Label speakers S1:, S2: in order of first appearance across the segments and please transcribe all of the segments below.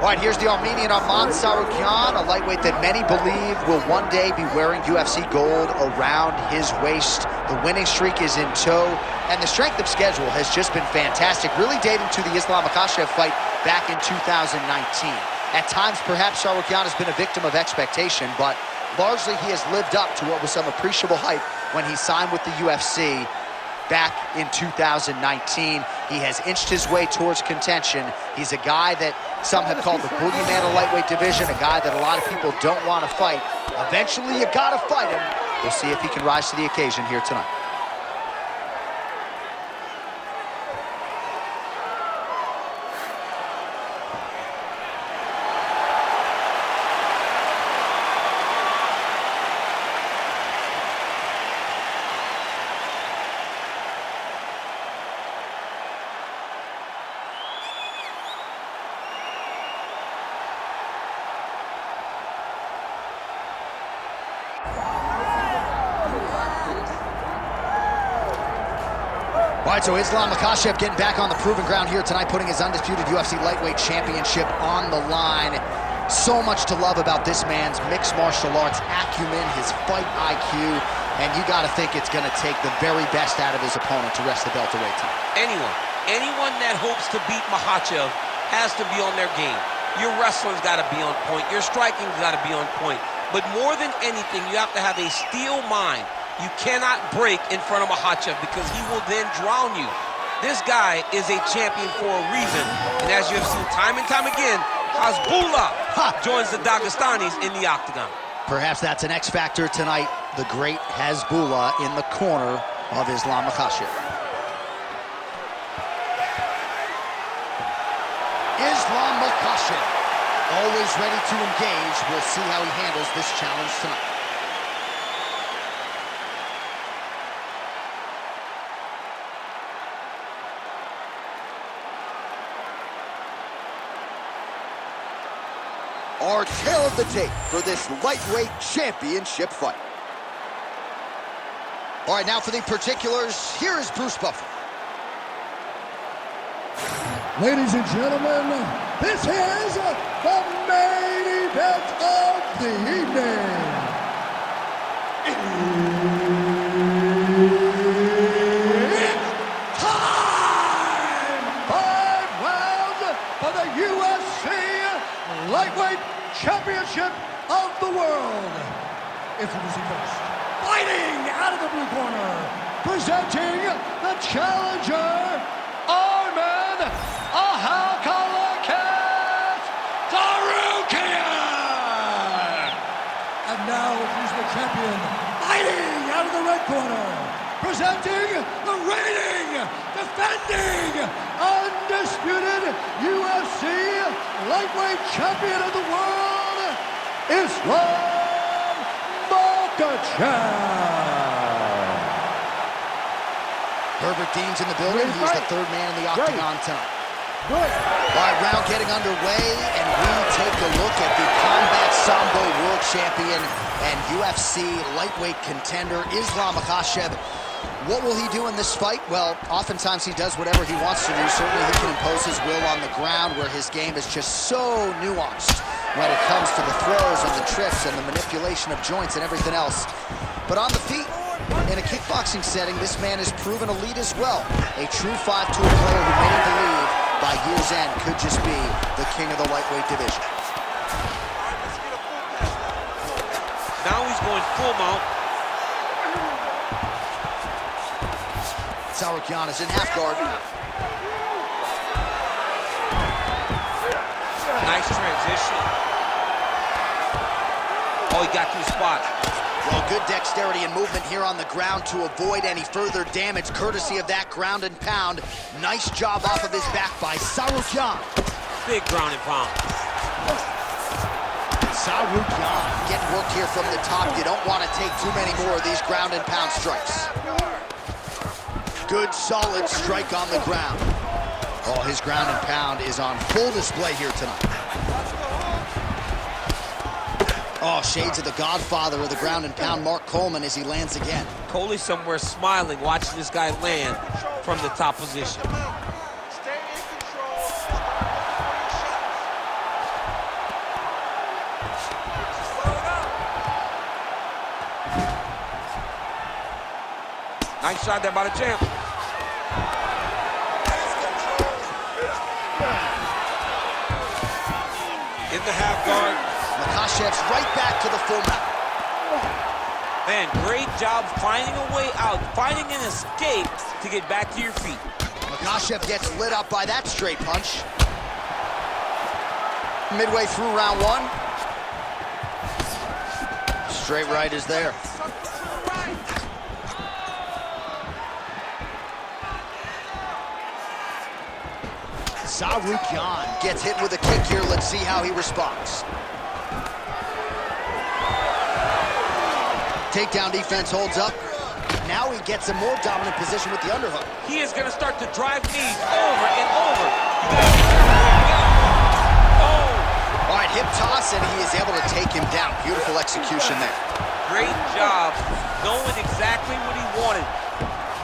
S1: All right, here's the Armenian Arman Tsarukyan, a lightweight that many believe will one day be wearing UFC gold around his waist. The winning streak is in tow, and the strength of schedule has just been fantastic, really dating to the Makachev fight back in 2019. At times, perhaps Tsarukyan has been a victim of expectation, but largely he has lived up to what was some appreciable hype when he signed with the UFC back in 2019. He has inched his way towards contention. He's a guy that some have called the boogeyman of lightweight division, a guy that a lot of people don't want to fight. Eventually, you gotta fight him. We'll see if he can rise to the occasion here tonight. All right, so Makachev getting back on the proving ground here tonight, putting his undisputed UFC lightweight championship on the line. So much to love about this man's mixed martial arts acumen, his fight IQ, and you got to think it's going to take the very best out of his opponent to rest the welterweight title. Anyone that hopes to beat Makachev has to be on their game. Your wrestling's got to be on point. Your striking's got to be on point. But more than anything, you have to have a steel mind. You cannot break in front of Makachev because he will then drown you. This guy is a champion for a reason. And as you have seen time and time again, Hezbollah joins the Dagestanis in the octagon. Perhaps that's an X factor tonight. The great Hezbollah in the corner of Makachev. Makachev, always ready to engage. We'll see how he handles this challenge tonight. Our tale of the tape for this lightweight championship fight. All right, now for the particulars, here is Bruce Buffer.
S2: Ladies and gentlemen, this is the main event of the evening. It's time! 5 rounds for the UFC Lightweight Championship of the world. Introducing first, fighting out of the blue corner, presenting the challenger, Arman Tsarukyan! And now he's the champion, fighting out of the red corner, presenting the reigning, defending, undisputed UFC lightweight champion of the world, Makachev.
S1: Herbert Dean's in the building. He's the third man in the octagon tonight. All right, round getting underway, and we take a look at the Combat Sambo World Champion and UFC lightweight contender, Makachev. What will he do in this fight? Well, oftentimes he does whatever he wants to do. Certainly he can impose his will on the ground, where his game is just so nuanced when it comes to the throws and the trips and the manipulation of joints and everything else. But on the feet, in a kickboxing setting, this man has proven elite as well. A true 5-tool player who many believe by year's end could just be the king of the lightweight division.
S3: Now he's going full mount.
S1: Tsarukyan is in half guard.
S3: Nice transition. Oh, he got to the spot.
S1: Well, good dexterity and movement here on the ground to avoid any further damage, courtesy of that ground and pound. Nice job off of his back by Tsarukyan.
S3: Big ground and pound.
S1: Tsarukyan getting worked here from the top. You don't want to take too many more of these ground and pound strikes. Good, solid strike on the ground. Oh, his ground and pound is on full display here tonight. Oh, shades of the godfather of the ground and pound, Mark Coleman, as he lands again.
S3: Coley somewhere smiling, watching this guy land from the top position. Nice shot there by the champ. In the half guard.
S1: Makachev's right back to the full mount.
S3: Man, great job finding a way out, finding an escape to get back to your feet.
S1: Makachev gets lit up by that straight punch. Midway through round one. Straight right is there. Tsarukyan gets hit with a kick here. Let's see how he responds. Takedown defense holds up. Now he gets a more dominant position with the underhook.
S3: He is going to start to drive knees over and over.
S1: All right, hip toss, and he is able to take him down. Beautiful execution there.
S3: Great job knowing exactly what he wanted.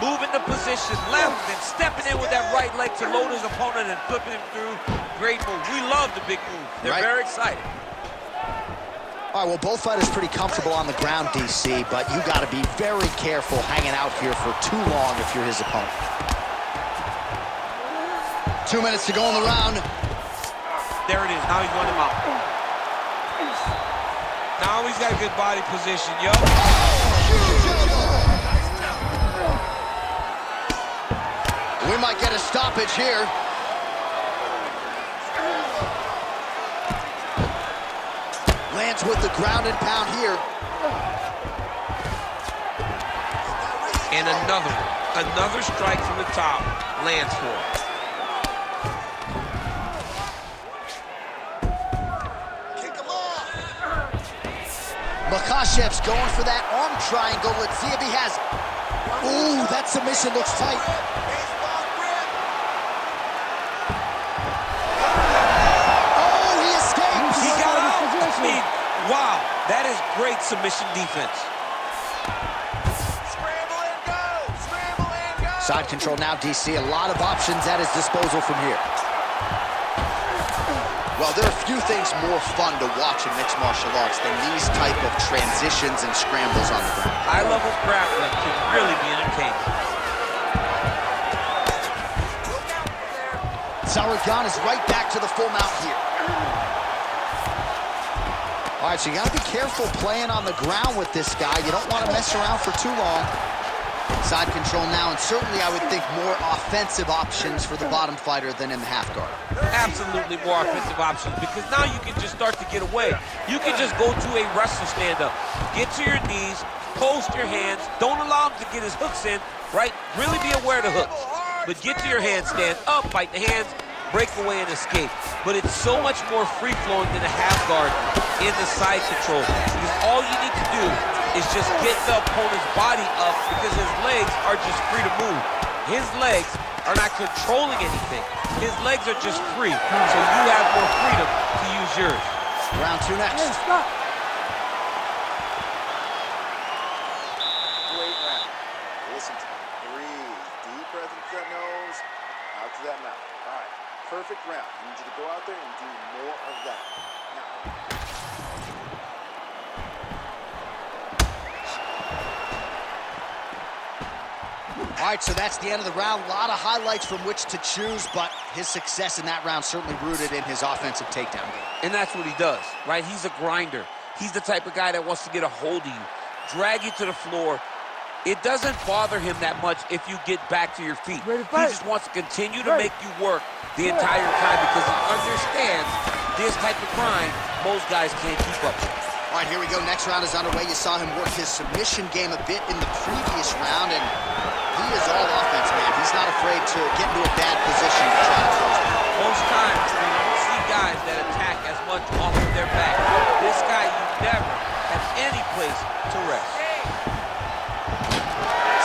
S3: Moving the position left and stepping in with that right leg to load his opponent and flipping him through. Great move. We love the big move. They're very excited.
S1: All right, well, both fighters pretty comfortable on the ground, DC, but you got to be very careful hanging out here for too long if you're his opponent. 2 minutes to go in the round.
S3: There it is. Now he's running him out. Now he's got a good body position, yo.
S1: We might get a stoppage here. Lands with the ground and pound here.
S3: And another strike from the top lands for him.
S1: Makachev's going for that arm triangle. Let's see if he has it. Ooh, that submission looks tight. Oh, he escapes.
S3: He got out. Wow, that is great submission defense.
S4: Scramble and go! Scramble and go!
S1: Side control now, DC. A lot of options at his disposal from here. Well, there are a few things more fun to watch in mixed martial arts than these type of transitions and scrambles on the ground.
S3: High-level grappling can really be entertaining.
S1: Tsarukyan is right back to the full mount here. All right, so you got to be careful playing on the ground with this guy. You don't want to mess around for too long. Side control now, and certainly I would think more offensive options for the bottom fighter than in the half guard.
S3: Absolutely more offensive options, because now you can just start to get away. You can just go to a wrestle stand-up. Get to your knees, post your hands, don't allow him to get his hooks in, right? Really be aware of the hooks. But get to your hands, stand up, fight the hands, break away and escape. But it's so much more free-flowing than a half guard in the side control, because all you need to do is just get the opponent's body up, because his legs are just free to move. His legs are not controlling anything. His legs are just free, so you have more freedom to use yours.
S1: Round two next.
S2: Hey, stop.
S4: Great round. Listen to me. Breathe. Deep breath into that nose, out to that mouth. All right. Perfect round. I need you to go out there and do more of that. Now.
S1: All right, so that's the end of the round. A lot of highlights from which to choose, but his success in that round certainly rooted in his offensive takedown game.
S3: And that's what he does, right? He's a grinder. He's the type of guy that wants to get a hold of you, drag you to the floor. It doesn't bother him that much if you get back to your feet. He just wants to continue to make you work the entire time, because he understands this type of grind most guys can't keep up with.
S1: All right, here we go. Next round is underway. You saw him work his submission game a bit in the previous round, and he is all offense, man. He's not afraid to get into a bad position to try to close it.
S3: Most times, you don't see guys that attack as much off of their back. This guy, you never have any place to rest.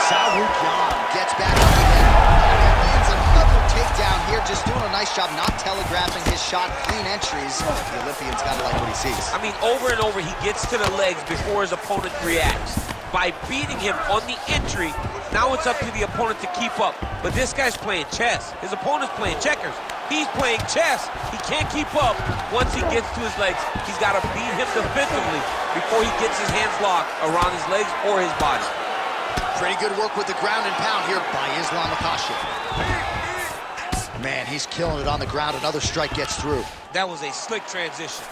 S1: Tsarukyan gets back up again. And lands another takedown here, just doing a nice job not telegraphing his shot. Clean entries. The Olympian's got to like what he sees.
S3: I mean, over and over, he gets to the legs before his opponent reacts. By beating him on the entry, now it's up to the opponent to keep up. But this guy's playing chess. His opponent's playing checkers. He's playing chess. He can't keep up. Once he gets to his legs, he's got to beat him defensively before he gets his hands locked around his legs or his body.
S1: Pretty good work with the ground and pound here by Islam Makachev. Man, he's killing it on the ground. Another strike gets through.
S3: That was a slick transition.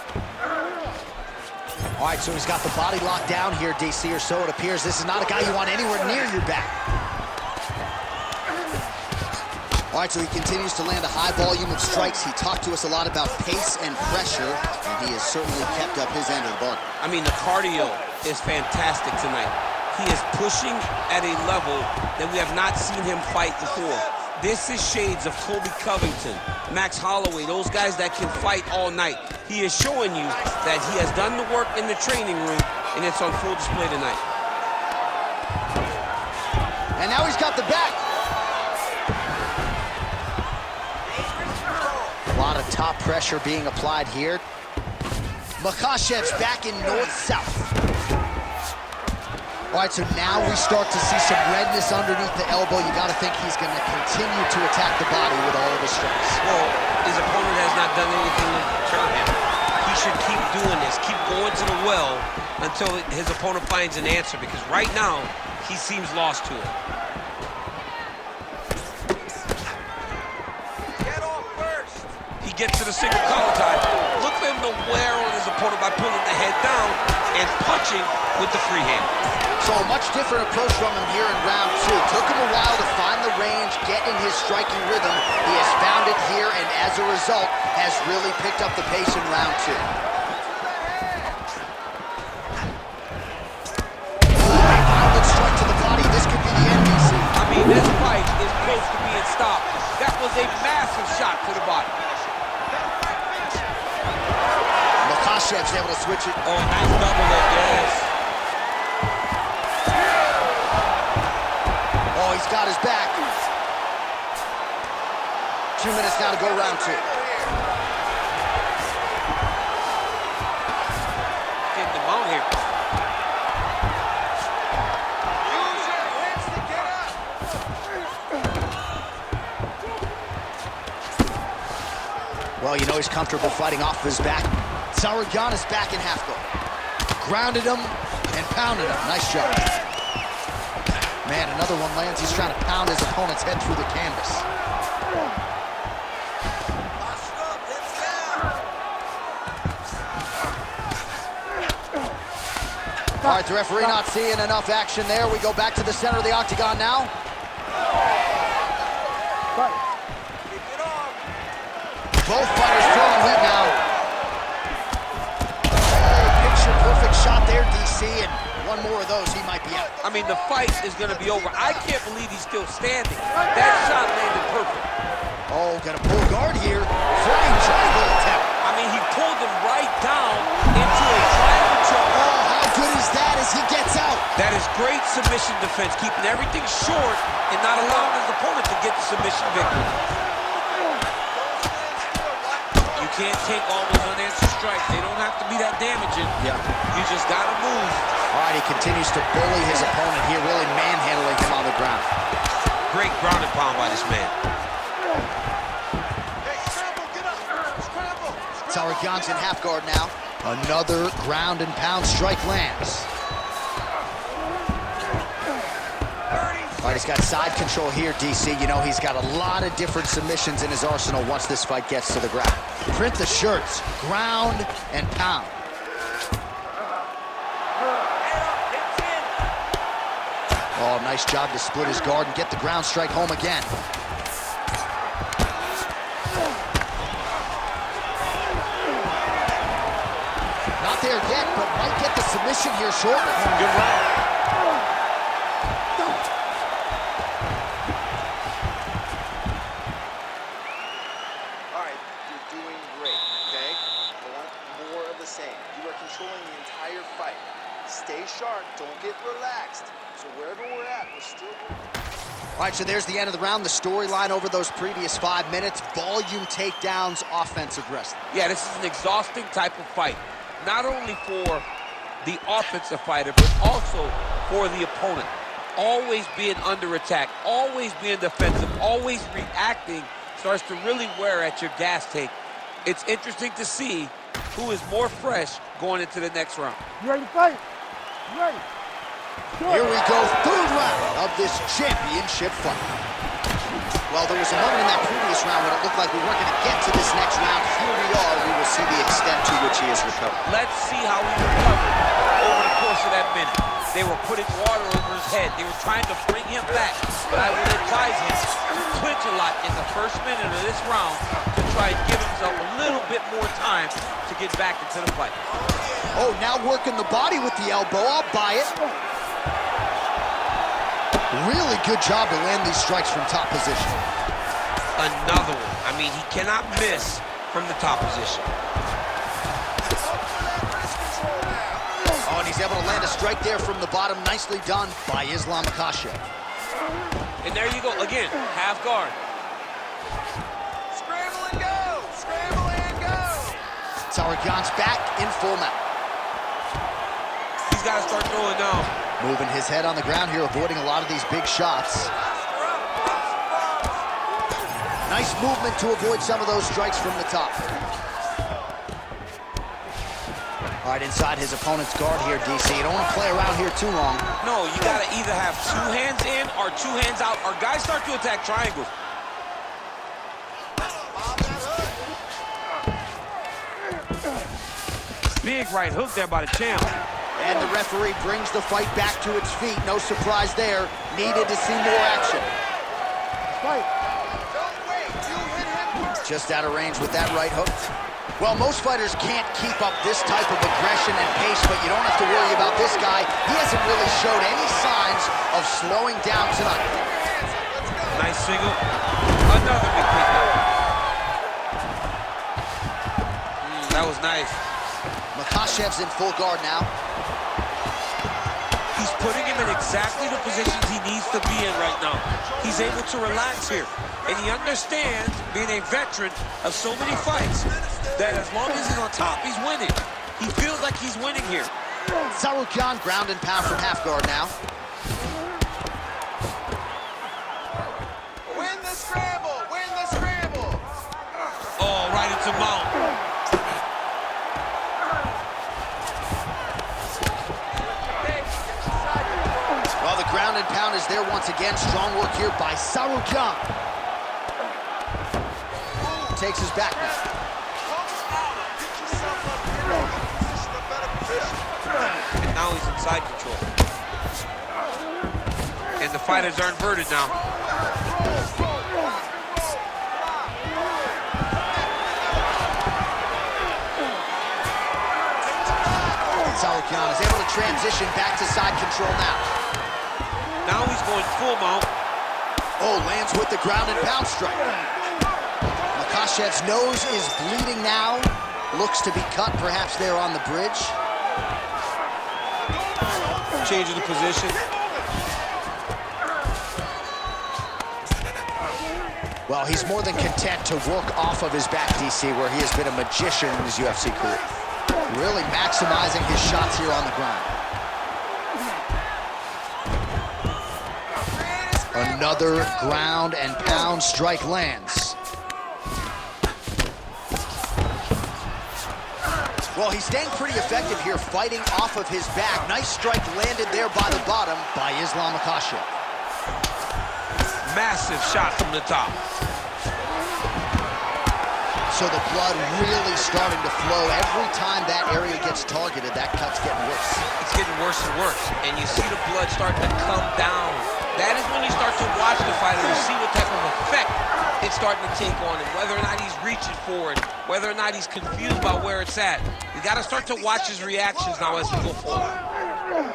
S1: All right, so he's got the body locked down here, DC, or so it appears. This is not a guy you want anywhere near your back. All right, so he continues to land a high volume of strikes. He talked to us a lot about pace and pressure, and he has certainly kept up his end of the bargain.
S3: I mean, the cardio is fantastic tonight. He is pushing at a level that we have not seen him fight before. This is shades of Kobe Covington, Max Holloway, those guys that can fight all night. He is showing you that he has done the work in the training room, and it's on full display tonight.
S1: And now he's got the back. A lot of top pressure being applied here. Makachev's back in north-south. All right, so now we start to see some redness underneath the elbow. You got to think he's going to continue to attack the body with all of his strikes.
S3: Well, his opponent has not done anything to deter him. He should keep doing this, keep going to the well until his opponent finds an answer, because right now, he seems lost to it. Get off first. He gets to the single collar tie. Look for him to wear on his opponent by pulling the head down and punching with the free hand.
S1: So a much different approach from him here in round two. Took him a while to find the range, get in his striking rhythm. He has found it here, and as a result, has really picked up the pace in round two. Violent strike to the body. This could be the end, DC.
S3: I mean, this fight is close to being stopped. That was a massive shot to the body.
S1: Makachev's able to switch it.
S3: Oh, nice double leg, yes.
S1: Oh, he's got his back. 2 minutes now to go round two.
S3: Getting the mount here.
S5: Use your hips to get up.
S1: Well, you know he's comfortable fighting off his back. Tsarukyan is back in half guard. Grounded him and pounded him. Nice job. Man, another one lands. He's trying to pound his opponent's head through the canvas. All right, the referee not seeing enough action there. We go back to the center of the octagon now. Both fighters throwing heat now. Picture perfect shot there, DC, and one more of those, he might be out.
S3: I mean, the fight is going to be over. I can't believe he's still standing. That shot landed perfect.
S1: Oh, got a pull guard here. Flying triangle attempt.
S3: I mean, he pulled him right down into a triangle choke.
S1: Oh, how good is that as he gets out?
S3: That is great submission defense, keeping everything short and not allowing his opponent to get the submission victory. You can't take all those unanswered strikes. They don't have to be that damaging.
S1: Yeah.
S3: You just got to move.
S1: All right, he continues to bully his opponent here, really manhandling him on the ground.
S3: Great ground and pound by this man.
S5: Hey, scramble, get up. Scramble.
S1: Tsarukyan's in half guard now. Another ground and pound strike lands. All right, he's got side control here, DC. You know, he's got a lot of different submissions in his arsenal once this fight gets to the ground. Print the shirts, ground and pound. Oh, nice job to split his guard and get the ground strike home again. Not there yet, but might get the submission here shortly.
S3: Good round.
S4: All right, you're doing great, okay? I want more of the same. You are controlling the entire fight. Stay sharp, don't get relaxed. So wherever we're at, we're still doing.
S1: All right, so there's the end of the round. The storyline over those previous 5 minutes. Volume takedowns, offensive wrestling.
S3: Yeah, this is an exhausting type of fight. Not only for the offensive fighter, but also for the opponent. Always being under attack, always being defensive, always reacting starts to really wear at your gas tank. It's interesting to see who is more fresh going into the next round.
S2: You ready to fight? You ready?
S1: Here we go, third round of this championship fight. Well, there was a moment in that previous round when it looked like we weren't going to get to this next round. Here we are. We will see the extent to which he has recovered.
S3: Let's see how he recovered over the course of that minute. They were putting water over his head. They were trying to bring him back. But I would advise him to clinch a lot in the first minute of this round to try and give himself a little bit more time to get back into the fight.
S1: Oh, now working the body with the elbow. I'll buy it. Really good job to land these strikes from top position.
S3: Another one. I mean, he cannot miss from the top position.
S1: Oh, and he's able to land a strike there from the bottom. Nicely done by Islam Makachev.
S3: And there you go. Again, half guard.
S5: Scramble and go! Scramble and go!
S1: Tsarukyan's back in full mount.
S3: He's got to start throwing down.
S1: Moving his head on the ground here, avoiding a lot of these big shots. Nice movement to avoid some of those strikes from the top. All right, inside his opponent's guard here, DC. You don't want to play around here too long.
S3: No, you got to either have two hands in or two hands out, or guys start to attack triangles. Big right hook there by the champ.
S1: And the referee brings the fight back to its feet. No surprise there. Needed to see more action.
S2: Fight.
S5: Don't wait! You hit him!
S1: Just out of range with that right hook. Well, most fighters can't keep up this type of aggression and pace, but you don't have to worry about this guy. He hasn't really showed any signs of slowing down tonight.
S3: Nice single. Another big takedown. That was nice.
S1: Makachev's in full guard now.
S3: He's putting him in exactly the positions he needs to be in right now. He's able to relax here. And he understands, being a veteran of so many fights, that as long as he's on top, he's winning. He feels like he's winning here.
S1: Tsarukyan ground and pound from half guard now.
S5: Win the scramble! Win the scramble!
S3: Oh, right into mount.
S1: Well, the ground and pound is there once again. Strong work here by Tsarukyan. Takes his back now.
S5: Get yourself up here in a better position.
S3: And now he's in side control. And the fighters are inverted now.
S1: Tsarukyan is able to transition back to side control now.
S3: Now he's going full mount.
S1: Oh, lands with the ground and pound strike. Makachev's nose is bleeding now. Looks to be cut, perhaps there on the bridge.
S3: Changing the position.
S1: Well, he's more than content to work off of his back, DC, where he has been a magician in his UFC career. Really maximizing his shots here on the ground. Another ground and pound strike lands. Well, he's staying pretty effective here, fighting off of his back. Nice strike landed there by the bottom by Islam Makachev.
S3: Massive shot from the top.
S1: So the blood really starting to flow. Every time that area gets targeted, that cut's getting worse.
S3: It's getting worse and worse. And you see the blood starting to come down. That is when you start to watch the fighter and see what type of effect it's starting to take on him, whether or not he's reaching for it, whether or not he's confused about where it's at. You got to start to watch his reactions now as we go forward.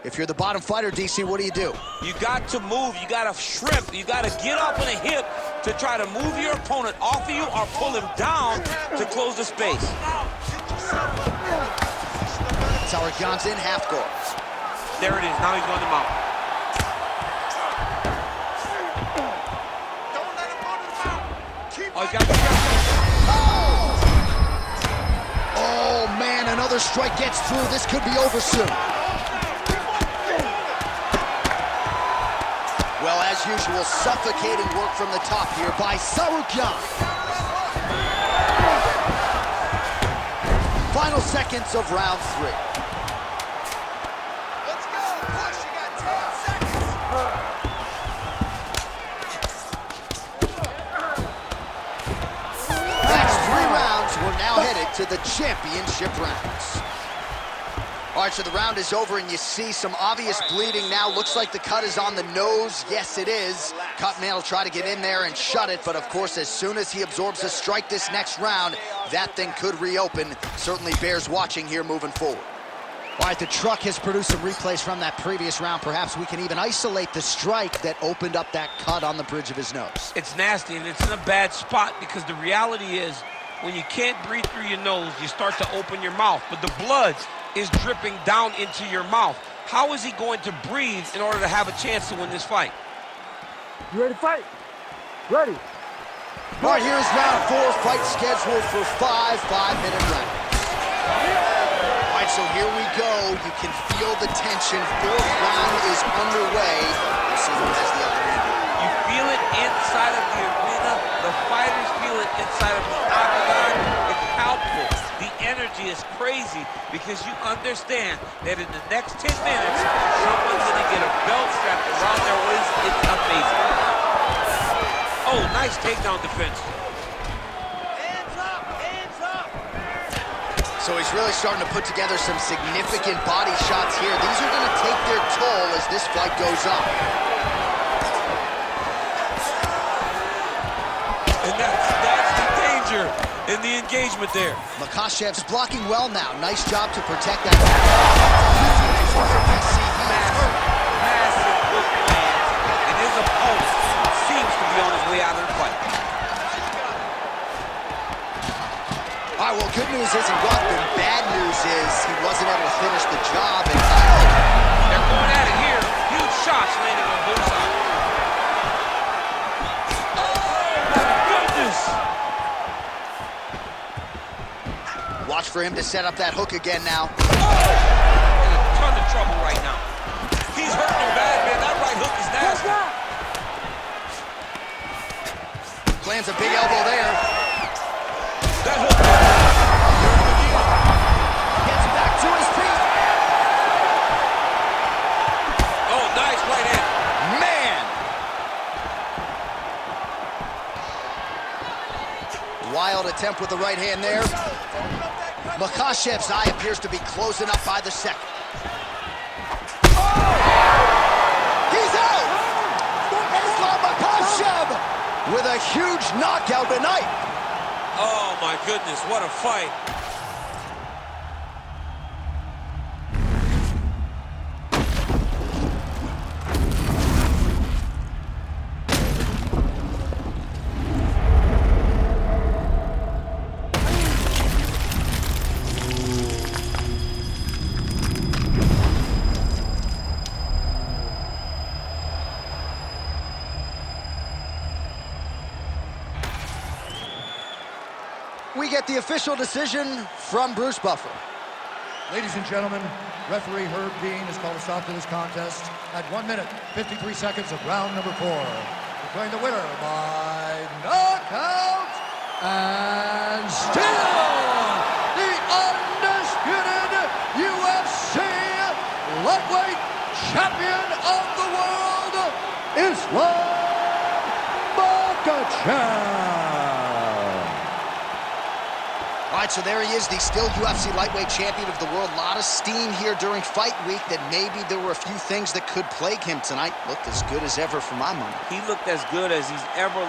S1: If you're the bottom fighter, DC, what do you do?
S3: You got to move. You got to shrimp. You got to get up on a hip to try to move your opponent off of you or pull him down to close the space.
S1: Tsarukyan's in half guard.
S3: There it is. Now he's going to mount.
S5: Don't let him go to the mount. Keep
S3: Oh, he's got to
S1: Oh, man, another strike gets through. This could be over soon. Well, as usual, suffocating work from the top here by Tsarukyan. Final seconds of round 3.
S5: Let's go. Push. You
S1: to the championship rounds. All right, so the round is over, and you see some obvious bleeding now. Looks like the cut is on the nose. Yes, it is. Cutman will try to get in there and shut it, but of course, as soon as he absorbs a strike this next round, that thing could reopen. Certainly bears watching here moving forward. All right, the truck has produced some replays from that previous round. Perhaps we can even isolate the strike that opened up that cut on the bridge of his nose.
S3: It's nasty, and it's in a bad spot because the reality is when you can't breathe through your nose, you start to open your mouth, but the blood is dripping down into your mouth. How is he going to breathe in order to have a chance to win this fight?
S6: You ready to fight? Ready.
S1: All right, here's round 4, fight scheduled for 5 5-minute rounds. All right, so here we go. You can feel the tension. 4th round is underway. Let's see who has the upper hand.
S3: You feel it inside of the arena. The fighters feel it inside of the octagon. It's palpable. The energy is crazy because you understand that in the next 10 minutes, someone's going to get a belt strapped around their waist. It's amazing. Oh, nice takedown defense.
S5: Hands up! Hands up!
S1: So he's really starting to put together some significant body shots here. These are going to take their toll as this fight goes on.
S3: And that's the danger in the engagement there.
S1: Makachev's blocking well now. Nice job to protect that.
S3: Massive hook lands, and his opponent seems to be on his way out of the fight.
S1: All right, well, good news is he rocked him. Bad news is he wasn't able to finish the job. And
S3: they're going at it here. Huge shots landing on both sides. Oh, my goodness!
S1: watch for him to set up that hook again now.
S3: Oh! In a ton of trouble right now. He's hurting him bad, man. That right hook is nasty.
S1: Lands a big elbow there.
S3: That hook.
S1: Gets back to his feet.
S3: Oh, nice right hand.
S1: Man! Wild attempt with the right hand there. Makachev's eye appears to be closing up by the second. Oh! He's out! Islam Makachev with a huge knockout tonight.
S3: Oh, my goodness, what a fight.
S1: We get the official decision from Bruce Buffer.
S2: Ladies and gentlemen, referee Herb Dean has called a stop to this contest at 1 minute, 53 seconds of round number 4. Declaring the winner by knockout and still the undisputed UFC lightweight champion of the world, Islam Makachev.
S1: All right, so there he is, the still UFC lightweight champion of the world. A lot of steam here during fight week that maybe there were a few things that could plague him tonight. Looked as good as ever for my money.
S3: He looked as good as he's ever